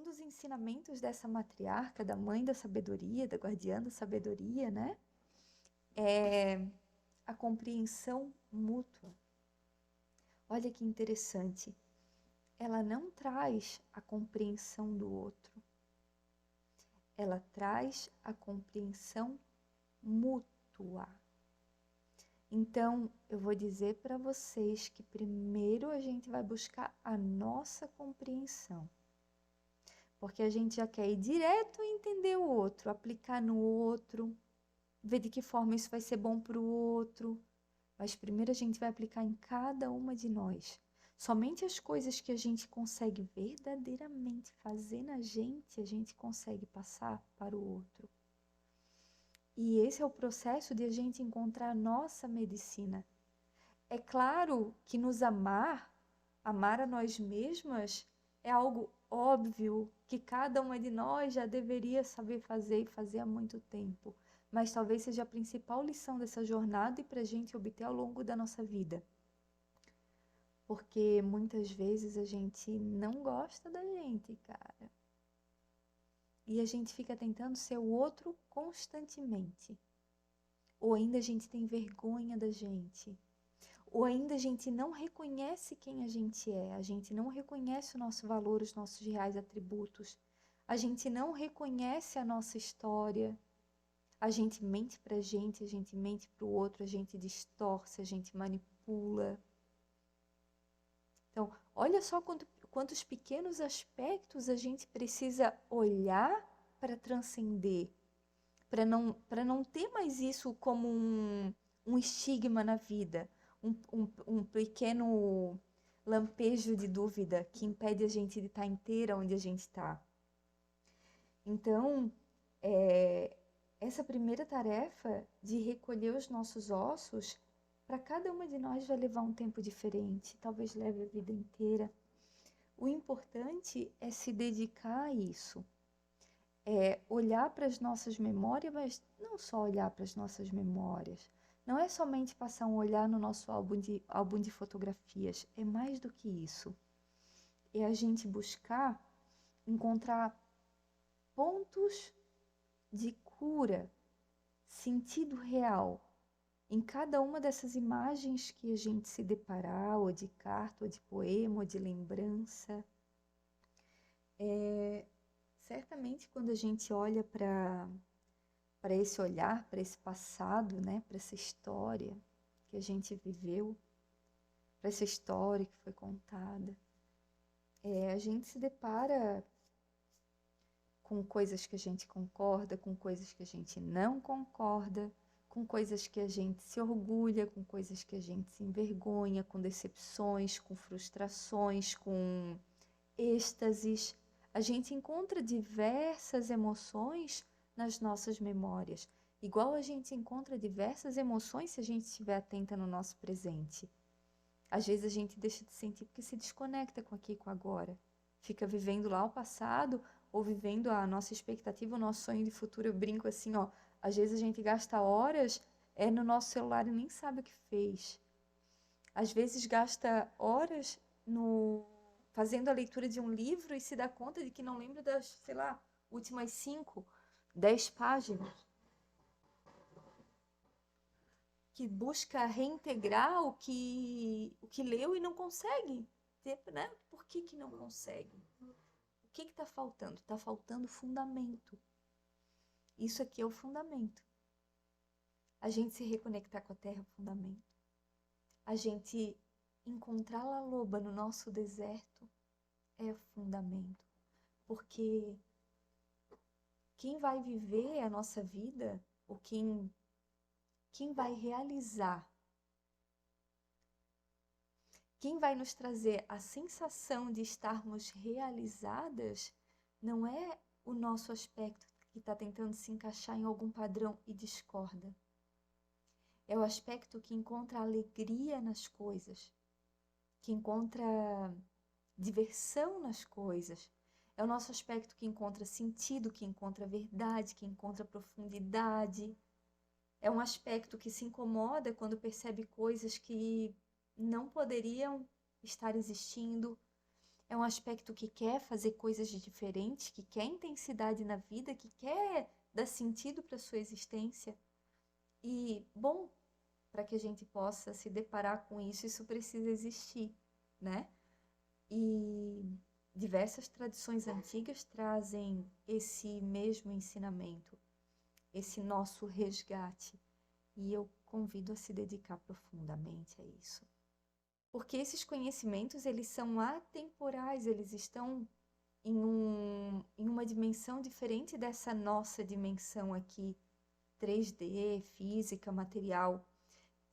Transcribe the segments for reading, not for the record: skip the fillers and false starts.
um dos ensinamentos dessa matriarca, da mãe da sabedoria, da guardiã da sabedoria, né? É a compreensão mútua. Olha que interessante. Ela não traz a compreensão do outro. Ela traz a compreensão mútua. Então, eu vou dizer para vocês que primeiro a gente vai buscar a nossa compreensão. Porque a gente já quer ir direto e entender o outro, aplicar no outro, ver de que forma isso vai ser bom para o outro. Mas primeiro a gente vai aplicar em cada uma de nós. Somente as coisas que a gente consegue verdadeiramente fazer na gente, a gente consegue passar para o outro. E esse é o processo de a gente encontrar a nossa medicina. É claro que nos amar a nós mesmas, é algo óbvio que cada uma de nós já deveria saber fazer e fazer há muito tempo. Mas talvez seja a principal lição dessa jornada e para a gente obter ao longo da nossa vida. Porque muitas vezes a gente não gosta da gente, cara. E a gente fica tentando ser o outro constantemente. Ou ainda a gente tem vergonha da gente. Ou ainda a gente não reconhece quem a gente gente não reconhece o nosso valor, os nossos reais atributos. A gente não reconhece a nossa história. A gente mente pra gente, a gente mente pro outro, a gente distorce, a gente manipula. Então, olha só quantos pequenos aspectos a gente precisa olhar para transcender, para não ter mais isso como um estigma na vida, um pequeno lampejo de dúvida que impede a gente de estar inteira onde a gente está. Então, essa primeira tarefa de recolher os nossos ossos, para cada uma de nós vai levar um tempo diferente, talvez leve a vida inteira. O importante é se dedicar a isso. Olhar para as nossas memórias, mas não só olhar para as nossas memórias. Não é somente passar um olhar no nosso álbum de fotografias, é mais do que isso. É a gente buscar encontrar pontos de cura, sentido real, em cada uma dessas imagens que a gente se deparar, ou de carta, ou de poema, ou de lembrança. Certamente quando a gente olha para esse olhar, para esse passado, né, para essa história que a gente viveu, para essa história que foi contada, a gente se depara com coisas que a gente concorda, com coisas que a gente não concorda, com coisas que a gente se orgulha, com coisas que a gente se envergonha, com decepções, com frustrações, com êxtases. A gente encontra diversas emoções nas nossas memórias, igual a gente encontra diversas emoções se a gente estiver atenta no nosso presente. Às vezes a gente deixa de sentir porque se desconecta com aqui e com agora. Fica vivendo lá o passado ou vivendo a nossa expectativa, o nosso sonho de futuro. Eu brinco assim, ó, às vezes a gente gasta horas no nosso celular e nem sabe o que fez. Às vezes gasta horas fazendo a leitura de um livro e se dá conta de que não lembra das, sei lá, últimas 5, 10 páginas. Que busca reintegrar o que leu e não consegue. Né? Por que não consegue? O que está faltando? Está faltando fundamento. Isso aqui é o fundamento. A gente se reconectar com a terra é o fundamento. A gente encontrar a loba no nosso deserto é o fundamento. Porque quem vai viver a nossa vida, ou quem vai realizar, quem vai nos trazer a sensação de estarmos realizadas, não é o nosso aspecto que está tentando se encaixar em algum padrão e discorda. É o aspecto que encontra alegria nas coisas, que encontra diversão nas coisas. É o nosso aspecto que encontra sentido, que encontra verdade, que encontra profundidade. É um aspecto que se incomoda quando percebe coisas que não poderiam estar existindo. é um aspecto que quer fazer coisas diferentes, que quer intensidade na vida, que quer dar sentido para a sua existência. E, bom, para que a gente possa se deparar com isso, isso precisa existir, né? E diversas tradições antigas trazem esse mesmo ensinamento, esse nosso resgate. E eu convido a se dedicar profundamente a isso. Porque esses conhecimentos, eles são atemporais, eles estão em uma dimensão diferente dessa nossa dimensão aqui, 3D, física, material.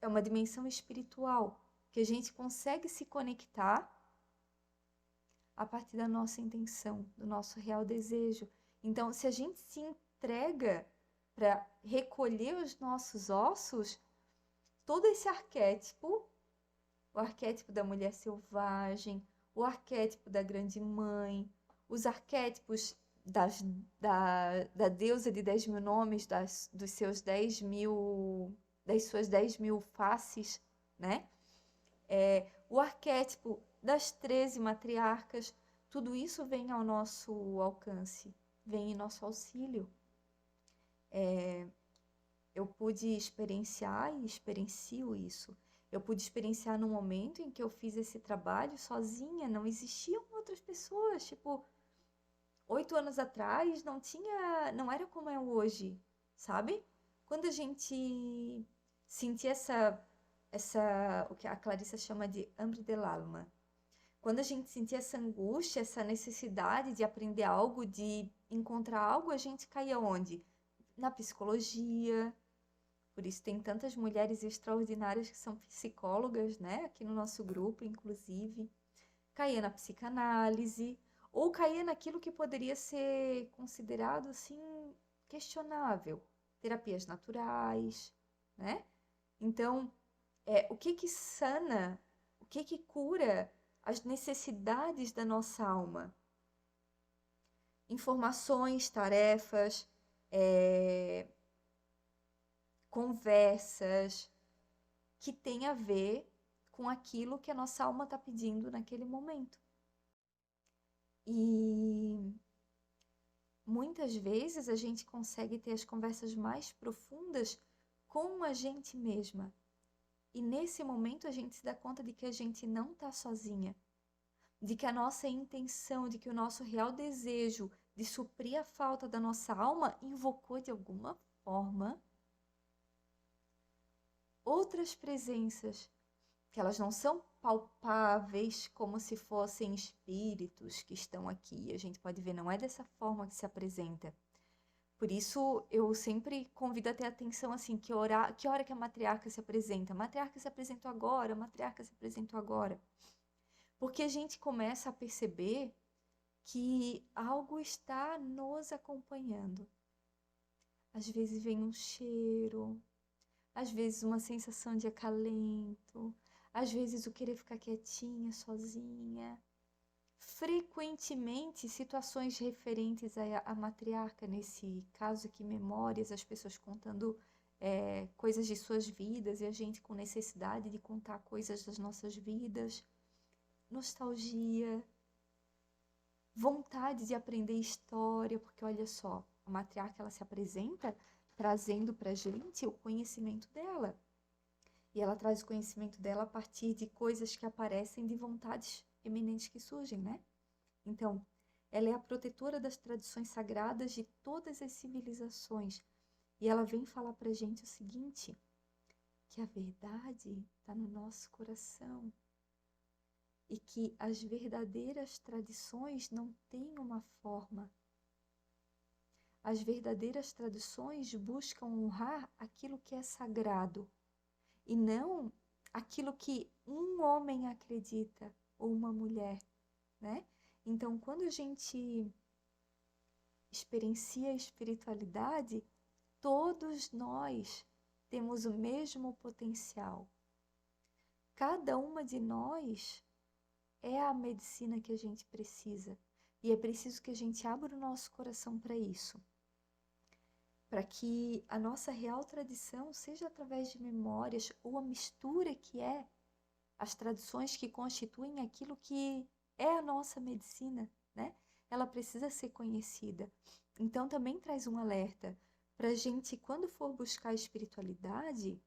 É uma dimensão espiritual, que a gente consegue se conectar a partir da nossa intenção, do nosso real desejo. Então, se a gente se entrega para recolher os nossos ossos, todo esse arquétipo, o arquétipo da mulher selvagem, o arquétipo da grande mãe, os arquétipos da deusa de 10.000 nomes, dos seus 10.000, das suas 10.000 faces, né? O arquétipo das 13 matriarcas, tudo isso vem ao nosso alcance, vem em nosso auxílio. Eu pude experienciar e experiencio isso. Eu pude experienciar no momento em que eu fiz esse trabalho sozinha, não existiam outras pessoas, tipo, 8 anos atrás não era como é hoje, sabe? Quando a gente sentia o que a Clarissa chama de hambre de alma, quando a gente sentia essa angústia, essa necessidade de aprender algo, de encontrar algo, a gente caía onde? Na psicologia. Por isso tem tantas mulheres extraordinárias que são psicólogas, né? Aqui no nosso grupo, inclusive. Caía na psicanálise, ou caía naquilo que poderia ser considerado, assim, questionável. Terapias naturais, né? Então, o que sana, o que cura as necessidades da nossa alma? Informações, tarefas, conversas que tem a ver com aquilo que a nossa alma está pedindo naquele momento. E muitas vezes a gente consegue ter as conversas mais profundas com a gente mesma. E nesse momento a gente se dá conta de que a gente não está sozinha, de que a nossa intenção, de que o nosso real desejo de suprir a falta da nossa alma invocou de alguma forma outras presenças, que elas não são palpáveis como se fossem espíritos que estão aqui. A gente pode ver, não é dessa forma que se apresenta. Por isso, eu sempre convido a ter atenção, assim, que hora que a matriarca se apresenta? A matriarca se apresentou agora, a matriarca se apresentou agora. Porque a gente começa a perceber que algo está nos acompanhando. Às vezes vem um cheiro, às vezes uma sensação de acalento, às vezes o querer ficar quietinha, sozinha. Frequentemente, situações referentes à matriarca, nesse caso aqui, memórias, as pessoas contando coisas de suas vidas e a gente com necessidade de contar coisas das nossas vidas. Nostalgia, vontade de aprender história, porque olha só, a matriarca ela se apresenta trazendo para a gente o conhecimento dela. E ela traz o conhecimento dela a partir de coisas que aparecem, de vontades eminentes que surgem, né? Então, ela é a protetora das tradições sagradas de todas as civilizações. E ela vem falar para a gente o seguinte, que a verdade está no nosso coração. E que as verdadeiras tradições não têm uma forma. As verdadeiras tradições buscam honrar aquilo que é sagrado e não aquilo que um homem acredita ou uma mulher, né? Então, quando a gente experiencia a espiritualidade, todos nós temos o mesmo potencial. Cada uma de nós é a medicina que a gente precisa. E é preciso que a gente abra o nosso coração para isso. Para que a nossa real tradição seja através de memórias ou a mistura que é as tradições que constituem aquilo que é a nossa medicina, né? Ela precisa ser conhecida. Então também traz um alerta para a gente, quando for buscar espiritualidade,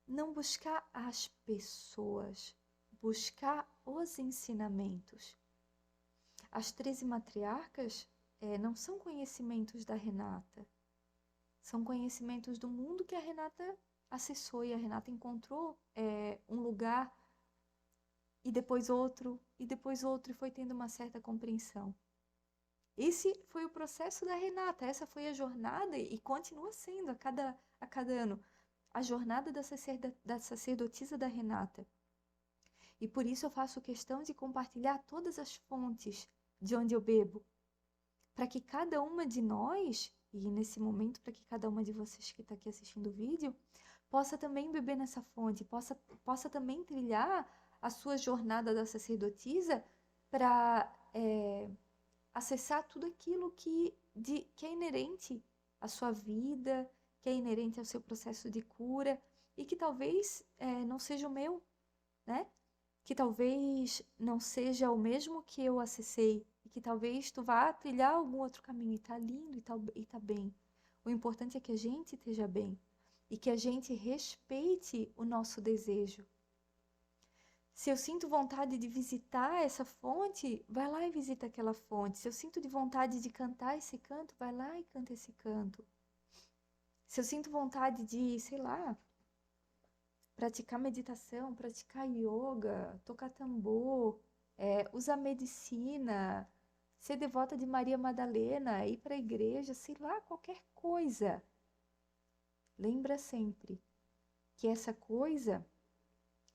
não buscar as pessoas, buscar os ensinamentos. As 13 matriarcas não são conhecimentos da Renata, são conhecimentos do mundo que a Renata acessou e a Renata encontrou um lugar e depois outro, e foi tendo uma certa compreensão. Esse foi o processo da Renata, essa foi a jornada e continua sendo a cada ano, a jornada da sacerdotisa da Renata. E por isso eu faço questão de compartilhar todas as fontes de onde eu bebo, para que cada uma de nós, e nesse momento para que cada uma de vocês que está aqui assistindo o vídeo, possa também beber nessa fonte, possa também trilhar a sua jornada da sacerdotisa para acessar tudo aquilo que é inerente à sua vida, que é inerente ao seu processo de cura e que talvez não seja o meu, né? Que talvez não seja o mesmo que eu acessei e que talvez tu vá trilhar algum outro caminho e tá lindo e tá bem. O importante é que a gente esteja bem e que a gente respeite o nosso desejo. Se eu sinto vontade de visitar essa fonte, vai lá e visita aquela fonte. Se eu sinto de vontade de cantar esse canto, vai lá e canta esse canto. Se eu sinto vontade de, sei lá, praticar meditação, praticar yoga, tocar tambor, usar medicina, ser devota de Maria Madalena, ir para a igreja, sei lá, qualquer coisa. Lembra sempre que essa coisa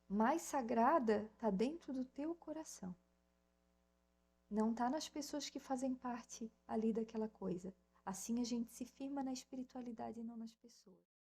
mais sagrada está dentro do teu coração. Não está nas pessoas que fazem parte ali daquela coisa. Assim a gente se firma na espiritualidade e não nas pessoas.